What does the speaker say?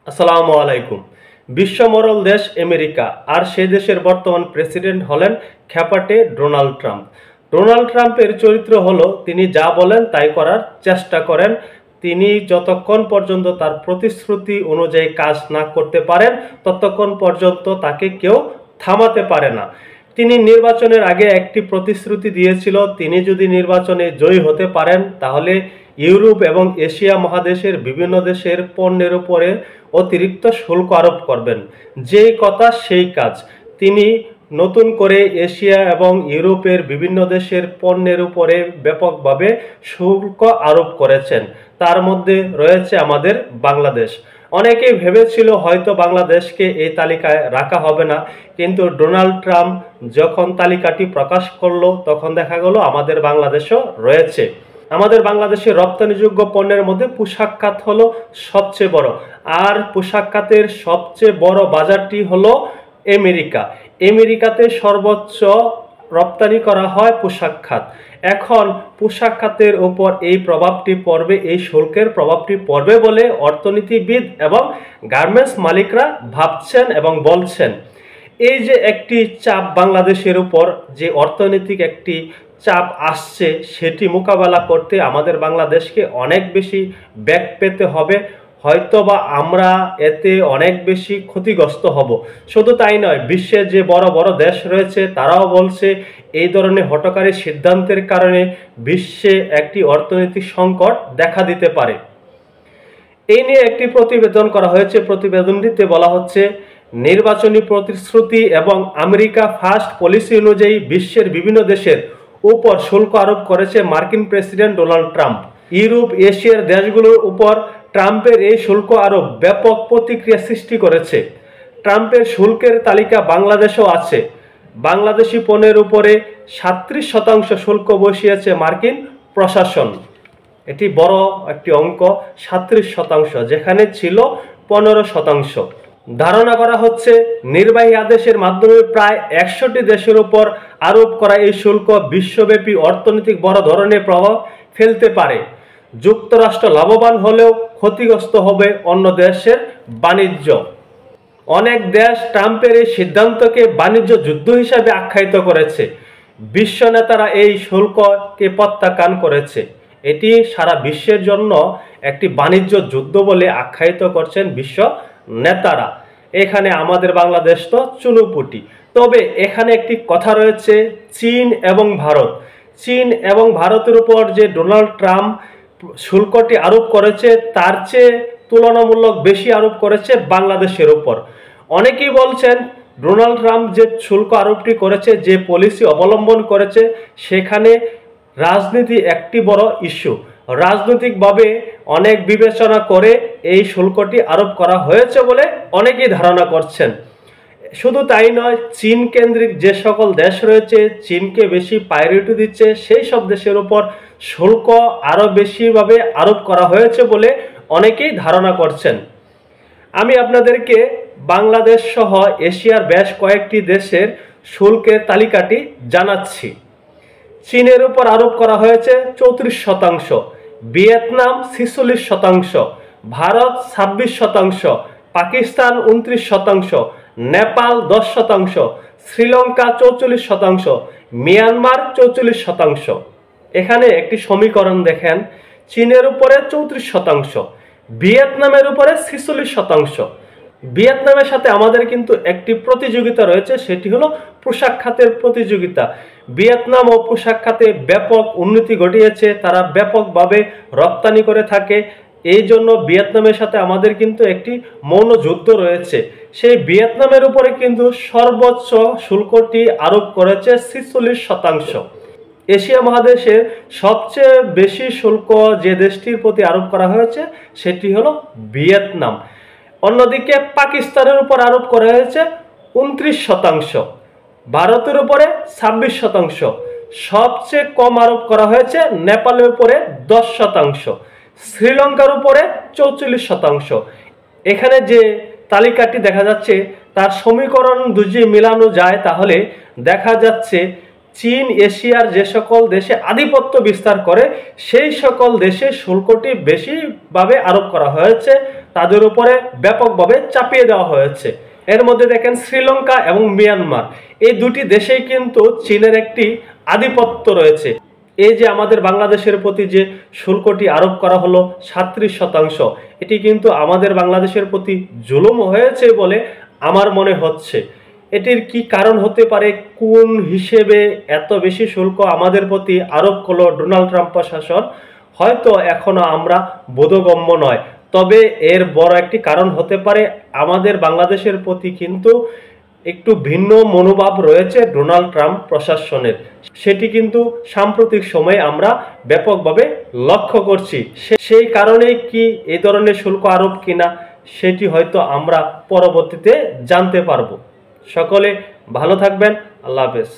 আসসালামু আলাইকুম। বিশ্ব মোড়ল দেশ আমেরিকা, আর সেই দেশের বর্তমান প্রেসিডেন্ট হলেন খ্যাপাটে ডোনাল্ড ট্রাম্প। ডোনাল্ড ট্রাম্পের চরিত্র হলো তিনি যা বলেন তাই করার চেষ্টা করেন। তিনি যতক্ষণ পর্যন্ত তার প্রতিশ্রুতি অনুযায়ী কাজ না করতে পারেন ততক্ষণ পর্যন্ত তাকে কেউ থামাতে পারে না। তিনি নির্বাচনের আগে একটি প্রতিশ্রুতি দিয়েছিল, তিনি যদি নির্বাচনে জয়ী হতে পারেন তাহলে ইউরোপ এবং এশিয়া মহাদেশের বিভিন্ন দেশের পণ্যের উপরে অতিরিক্ত শুল্ক আরোপ করবেন। যেই কথা সেই কাজ। তিনি নতুন করে এশিয়া এবং ইউরোপের বিভিন্ন দেশের পণ্যের উপরে ব্যাপকভাবে শুল্ক আরোপ করেছেন। তার মধ্যে রয়েছে আমাদের বাংলাদেশ। অনেকেই ভেবেছিল হয়তো বাংলাদেশকে এই তালিকায় রাখা হবে না, কিন্তু ডোনাল্ড ট্রাম্প যখন তালিকাটি প্রকাশ করলো তখন দেখা গেল আমাদের বাংলাদেশও রয়েছে। আমাদের বাংলাদেশের রপ্তানিযোগ্য পণ্যের মধ্যে পোশাক খাত হলো সবচেয়ে বড়, আর পোশাক খাতের সবচেয়ে বড় বাজারটি হলো আমেরিকা। আমেরিকাতে সর্বোচ্চ রপ্তানি করা হয় পোশাক খাত। এখন পোশাক খাতের উপর এই প্রভাবটি পড়বে, এই শুল্কের প্রভাবটি পড়বে বলে অর্থনীতিবিদ এবং গার্মেন্টস মালিকরা ভাবছেন এবং বলছেন। এই যে একটি চাপ বাংলাদেশের উপর, যে অর্থনৈতিক একটি চাপ আসছে, সেটি মোকাবেলা করতে আমাদের বাংলাদেশকে অনেক বেশি ব্যাক পেতে হবে। হয়তোবা আমরা এতে অনেক বেশি ক্ষতিগ্রস্ত হব। শুধু তাই নয়, বিশ্বের যে বড় বড় দেশ রয়েছে তারাও বলছে এই ধরনের হঠকারী সিদ্ধান্তের কারণে বিশ্বে একটি অর্থনৈতিক সংকট দেখা দিতে পারে। এই নিয়ে একটি প্রতিবেদন করা হয়েছে। প্রতিবেদনটিতে বলা হচ্ছে, নির্বাচনী প্রতিশ্রুতি এবং আমেরিকা ফার্স্ট পলিসি অনুযায়ী বিশ্বের বিভিন্ন দেশের উপর শুল্ক আরোপ করেছে মার্কিন প্রেসিডেন্ট ডোনাল্ড ট্রাম্প। ইউরোপ এশিয়ার দেশগুলোর উপর ট্রাম্পের এই শুল্ক আরোপ ব্যাপক প্রতিক্রিয়া সৃষ্টি করেছে। ট্রাম্পের শুল্কের তালিকা বাংলাদেশও আছে। বাংলাদেশি পণ্যের উপরে 37% শুল্ক বসিয়েছে মার্কিন প্রশাসন। এটি বড় একটি অঙ্ক, 37%, যেখানে ছিল 15%। ধারণা করা হচ্ছে নির্বাহী আদেশের মাধ্যমে প্রায় 100টি দেশের উপর আরোপ করা এই শুল্ক বিশ্বব্যাপী অর্থনৈতিক বড় ধরনের প্রভাব ফেলতে পারে। যুক্তরাষ্ট্র লাভবান হলেও ক্ষতিগ্রস্ত হবে অন্য দেশের বাণিজ্য। অনেক দেশ ট্রাম্পের এই সিদ্ধান্তকে বাণিজ্য যুদ্ধ হিসাবে আখ্যায়িত করেছে। বিশ্ব নেতারা এই শুল্ককে প্রত্যাখ্যান করেছে। এটি সারা বিশ্বের জন্য একটি বাণিজ্য যুদ্ধ বলে আখ্যায়িত করছেন বিশ্ব নেতারা। এখানে আমাদের বাংলাদেশ তো চুনুপুটি। তবে এখানে একটি কথা রয়েছে, চীন এবং ভারত। চীন এবং ভারতের উপর যে ডোনাল্ড ট্রাম্প শুল্কটি আরোপ করেছে তার চেয়ে তুলনামূলক বেশি আরোপ করেছে বাংলাদেশের উপর। অনেকেই বলছেন ডোনাল্ড ট্রাম্প যে শুল্ক আরোপটি করেছে, যে পলিসি অবলম্বন করেছে, সেখানে রাজনীতি একটি বড় ইস্যু। রাজনৈতিকভাবে অনেক বিবেচনা করে এই শুল্কটি আরোপ করা হয়েছে বলে অনেকেই ধারণা করছেন। শুধু তাই নয়, চীন কেন্দ্রিক যে সকল দেশ রয়েছে, চীনকে বেশি প্রায়োরিটি দিচ্ছে, সেই সব দেশের উপর শুল্ক আরও বেশিভাবে আরোপ করা হয়েছে বলে অনেকেই ধারণা করছেন। আমি আপনাদেরকে বাংলাদেশ সহ এশিয়ার বেশ কয়েকটি দেশের শুল্কের তালিকাটি জানাচ্ছি। চীনের উপর আরোপ করা হয়েছে 34%, ভিয়েতনাম 46%, ভারত 26%, পাকিস্তান 29%, নেপাল 10%, শ্রীলঙ্কা 44%, মিয়ানমার 44%। এখানে একটি সমীকরণ দেখেন, চীনের উপরে 34%, ভিয়েতনামের উপরে 46%। ভিয়েতনামের সাথে আমাদের কিন্তু একটি প্রতিযোগিতা রয়েছে, সেটি হলো পোশাক খাতের প্রতিযোগিতা। ভিয়েতনাম ও পোশাক খাতে ব্যাপক উন্নতি ঘটিয়েছে, তারা ব্যাপকভাবে রপ্তানি করে থাকে। এই জন্য ভিয়েতনামের সাথে আমাদের কিন্তু একটি মৌন যুদ্ধ রয়েছে। সেই ভিয়েতনামের উপরে কিন্তু সর্বোচ্চ শুল্কটি আরোপ করেছে 46%। এশিয়া মহাদেশের সবচেয়ে বেশি শুল্ক যে দেশটির প্রতি আরোপ করা হয়েছে সেটি হলো ভিয়েতনাম। অন্যদিকে পাকিস্তানের উপর আরোপ করা হয়েছে 29%, ভারতের উপরে 26%, সবচেয়ে কম আরোপ করা হয়েছে নেপালের উপরে 10%, শ্রীলঙ্কার উপরে 44%। এখানে যে তালিকাটি দেখা যাচ্ছে তার সমীকরণ যদি মিলানো যায় তাহলে দেখা যাচ্ছে চীন এশিয়ার যে সকল দেশে আধিপত্য বিস্তার করে সেই সকল দেশে শুল্কটি বেশিভাবে আরোপ করা হয়েছে, তাদের উপরে ব্যাপকভাবে চাপিয়ে দেওয়া হয়েছে। এর মধ্যে দেখেন শ্রীলঙ্কা এবং মিয়ানমার, এই দুটি দেশেই কিন্তু চীনের একটি আধিপত্য রয়েছে। এই যে আমাদের বাংলাদেশের প্রতি যে শুল্কটি আরোপ করা হলো 37%, এটি কিন্তু আমাদের বাংলাদেশের প্রতি জুলুম হয়েছে বলে আমার মনে হচ্ছে। এটির কি কারণ হতে পারে, কোন হিসেবে এত বেশি শুল্ক আমাদের প্রতি আরোপ করলো ডোনাল্ড ট্রাম্প প্রশাসন, হয়তো এখনো আমরা বোধগম্য নয়। তবে এর বড় একটি কারণ হতে পারে আমাদের বাংলাদেশের প্রতি কিন্তু একটু ভিন্ন মনোভাব রয়েছে ডোনাল্ড ট্রাম্প প্রশাসনের, সেটি কিন্তু সাম্প্রতিক সময়ে আমরা ব্যাপকভাবে লক্ষ্য করছি। সেই কারণেই কি এই ধরনের শুল্ক আরোপ কিনা সেটি হয়তো আমরা পরবর্তীতে জানতে পারবো। সকলে ভালো থাকবেন, আল্লাহ হাফেজ।